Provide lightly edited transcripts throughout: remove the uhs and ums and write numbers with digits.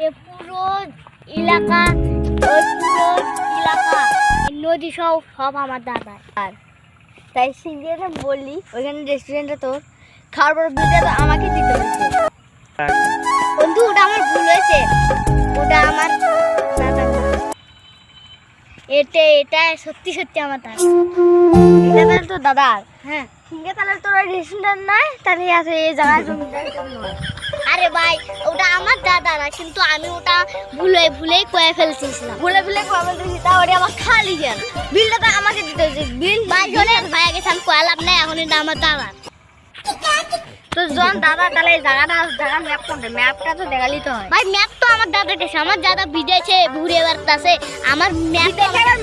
এ পুরো এলাকা নদী সব আমার দাদার। আর তাই সিঙ্গিয়ে বললি ওইখানে রেস্টুরেন্টে তোর খাওয়ার বিলটা তো আমাকে দিতে হচ্ছে। বন্ধু ওটা আমার ভুল হয়েছে, ওটা আমার দাদার না। এটা সত্যি সত্যি আমার দাদা। এটা তাহলে তোর দাদার? হ্যাঁ। সিঙ্গে তাহলে তোর ওই রেস্টুরেন্ট নাই, তাহলে আছে এই জায়গায় জমিদার জন্য। আরে ভাই ওটা আমার দাদা না, কিন্তু আমি ওটা ভুলেই কয়ে ফেলছিলাম। ভুলে কবে দিয়েছি তা ওটা আমার খালি গেল। বিলটা তো আমাকে দিতে হচ্ছে। বিল ভাই জনের ভাই গেছে, আমি কয়ে লাভ নাই, এখন এটা আমার দাদা। তো জন দাদা তাহলে এই জায়গার ম্যাপ কোনটা? ম্যাপটা তো দেখালি তো হয়। ভাই ম্যাপ তো আমার দাদার কাছে, আমার দাদা বিদেশে ঘুরে বেড়াতেছে, আমার ম্যাপ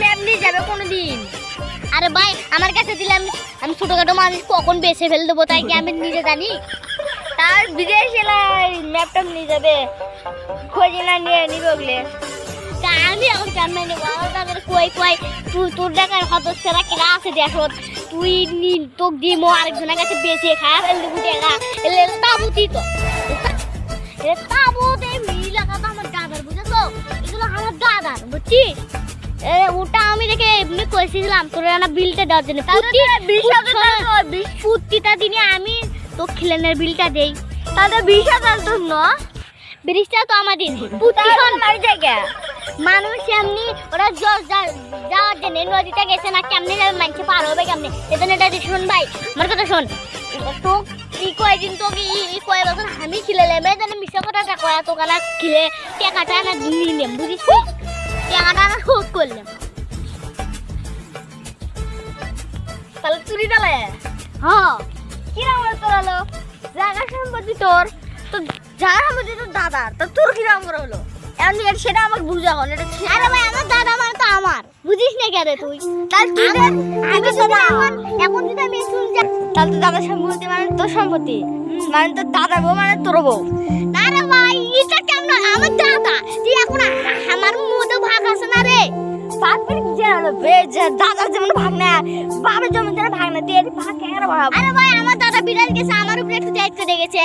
ম্যাপ নিয়ে যাবে কোনোদিন? আরে ভাই আমার কাছে দিলে আমি ছোটখাটো মানুষ কখন বেছে ফেলে দেবো, তাই কি আমি নিজে জানি? তার বিদেশ এলাই ম্যাপটা নিয়ে যাবে, খোঁজ না নিয়ে নিবে ওগুলো। তা আমি এখন জানাই নেবো আমার দাদার কই তোর দেখার সদস্যরা কেনা আছে দেখো, তুই তোকে দিমো আরেকজনের কাছে বেছে খায় ফেলে দেবো টাকা। এলে তাবুতি তো তাবুত এই মিলাকা তো আমার দাদার, বুঝেছো? এগুলো আমার দাদার, বুঝছিস? ওটা আমি দেখে এমনি করেছিলাম তোর না বিলটা দেওয়ার জন্য। প্রতিটা দিনে আমি তো খিলেনের বিলটা দেই, তাহলে 20,000 তো না, ব্রিজটা তো আমাদের জায়গা মানুষ এমনি ওরা যাওয়ার জন্য নদীতে গেছে না, কেমনে যাবে মানুষ পার হবে কেমনে? এজন্য এটা শোন ভাই, আমার কথা শোন। তো কয়দিন তোকে কয় বছর আমি খিলে নেবে জানি মিশা কথাটা কয়া তোকে না খিলে টাকাটা না নিলাম, বুঝিস? টাকাটা না শোধ করলাম। তাহলে চুরি তাহলে হ্যাঁ কিরম তোর হলো? জায়গা সম্পত্তি তোর, তো জায়গা সম্পত্তি তোর দাদার, তো তোর কিরম করে হলো? এখন সেটা আমাকে বুঝা হল। আরে ভাই আমার দাদা মানে তো আমার, বুঝিস না কেন তুই? আমি এখন যদি আমি শুনছি তাহলে তো দাদার সম্পত্তি মানে তোর সম্পত্তি, মানে তোর দাদা বউ মানে তোর বউ। না রে ভাই এটা কেমন? আমার দাদা তুই এখন আমার মতো ভাগ আছে না রে। দাদার যেমন ভাগ না, বাবার জমিদার ভাগ না, তুই ভাগ কেন বাড়াবো? আরে ভাই আমার দাদা বিরাজ গেছে, আমার উপরে একটু দায়িত্ব দিয়ে গেছে।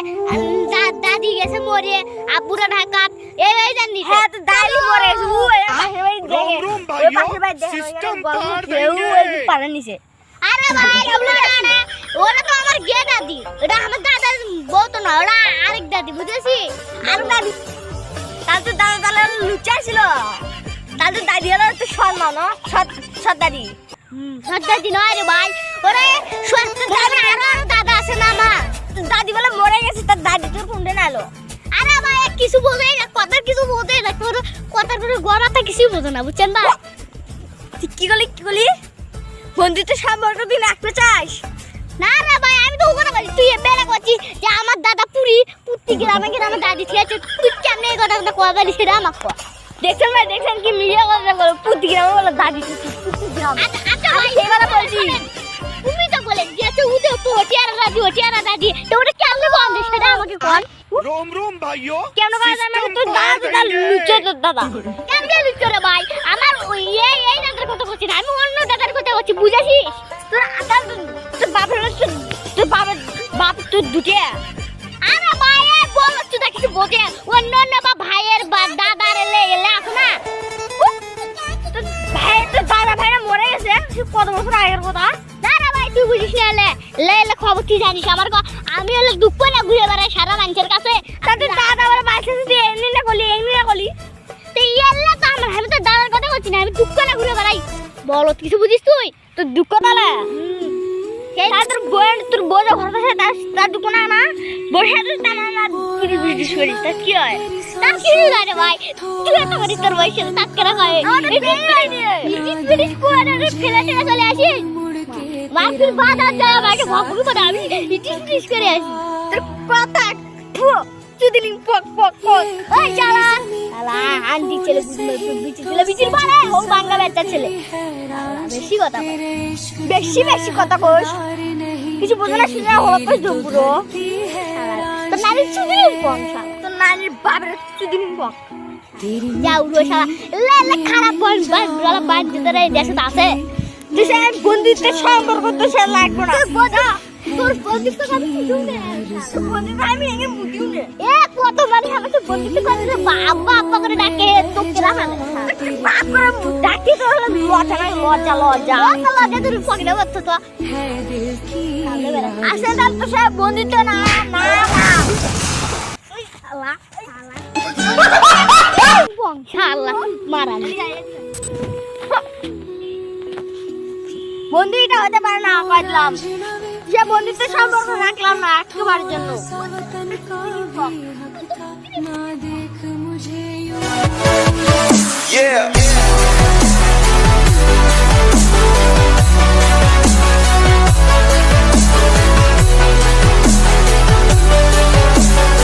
দাদি গেছে মরে, আব্বুরা ঢাকাত, এই জানি। হ্যাঁ তো দাদি মরে গেছে, ওই পাশের বাড়ি দেখে, ওই পাশের বাড়ি দেখে পাড়া নিচে। আরে ভাই ওরা তো আমার গে দাদি, এটা আমার দাদার বউ তো না, ওরা আরেক দাদি, বুঝেছিস? আর দাদি তাহলে তো দাদা লুচা ছিল, তাহলে দাদি হলো তো সম্মান, সৎ দাদি। সৎ দাদি নয় রে ভাই, ওরে সৎ দাদি আরো দাদা আছে না আমার। দাদি বলে মরে গেছে, তার দাদি তোর কোনটা নালো? আরে ভাই কিছু বোঝে না, কথার কিছু বোঝে না, তোর কথার করে গড়াটা কিছু বোঝে না, বুঝছেন ভাই? কি করলি বন্ধুত্ব সম্পর্ক তুই রাখতে চাস? না রে ভাই আমি তো ওখানে বলি, তুই বেলা করছিস যে আমার দাদা পুত্তি গ্রামে দাদি ঠিক আছে, তুই কেমনে এই কথাটা কয়া বলি সেটা আমাকে কয়া। দেখছেন কি মিডিয়া কথা বলো, পুত্তি গ্রামে বলো দাদি পুত্তি গ্রাম। আচ্ছা ভাই এই কথা বলছি, তুমি তো বলে যে উদে তো হটিয়ারা দাদি, তো ওটা কেমনে বন্ধ সেটা আমাকে কোন। रोम भाइयों কেন বাজ আমাকে তোর দাদা লুচে, তোর দাদা কেমনে লুচো রে ভাই? আমার ওই এই দাদার কথা বলছি না, আমি অন্য দাদার কথা বলছি, বুঝাছিস? তোর আদার তোর বাপ তোর দুটে। আরে ভাই বল তুই কিছু বোঝে, অন্য বা ভাইয়ের দাদার এলে আছে না। তোর দাদা ভাইরা মরে গেছে কত বছর আগের কথা। না রে ভাই তুই বুঝিস না, এলে খবর তুই জানিস আমার আমি হলে দুঃখ না ঘুরে বেড়াই সারা মানুষের কাছে। তোর দাদা আমার বাচ্চা তুই এমনি না করলি তো এলে তো আমি তো দাদার কথা বলছি না, আমি দুঃখ না ঘুরে বেড়াই। বল কিছু বুঝিস তুই? তোর দুঃখ তাহলে তোর বউ যখন তার দুঃখ না বসে কি হয়? তার কি জানে ভাই, তুই এত করিস তোর বয়সে তাক কেন হয়? ফেলে চলে আসি মাটির বাজার যায়, আমাকে ভগবি করে আমি ইটিস করে আসি। তোর কথা চুদিলি পক ওই চালা আন্টি ছেলে বিচির বাড়ে হোক বাংলা বাচ্চা ছেলে, বেশি কথা কোস, কিছু বোঝো না শুনে হলো কোস পুরো। তোর নানির চুদিলি পং, তোর নানির বাবার চুদিলি পং যা উড়ো শালা লে খারাপ বল বাদ দিতে রে দেশে আছে। তুই বন্ধুত্বের সম্পর্ক তো সে লাগবে না। তোর বন্ধুত্ব আমি বুঝুম না বন্ধুত্ব আমি এনে বুঝিও না এ কত মানে আমি তো বন্ধুত্ব করে আব্বা আব্বা করে ডাকে তো কেলা না বাপ করে ডাকি তো হলো লজ্জা না লজ্জা লজ্জা লজ্জা তুই পকেটে বসতো তো আসলে তার তো সে বন্ধুত্ব না না না ওই শালা শালা মারানি বন্ধু এটা হতে পারে না কইলাম যে বন্ধুত্ব সম্পর্ক রাখলাম না একবারের জন্য Yeah.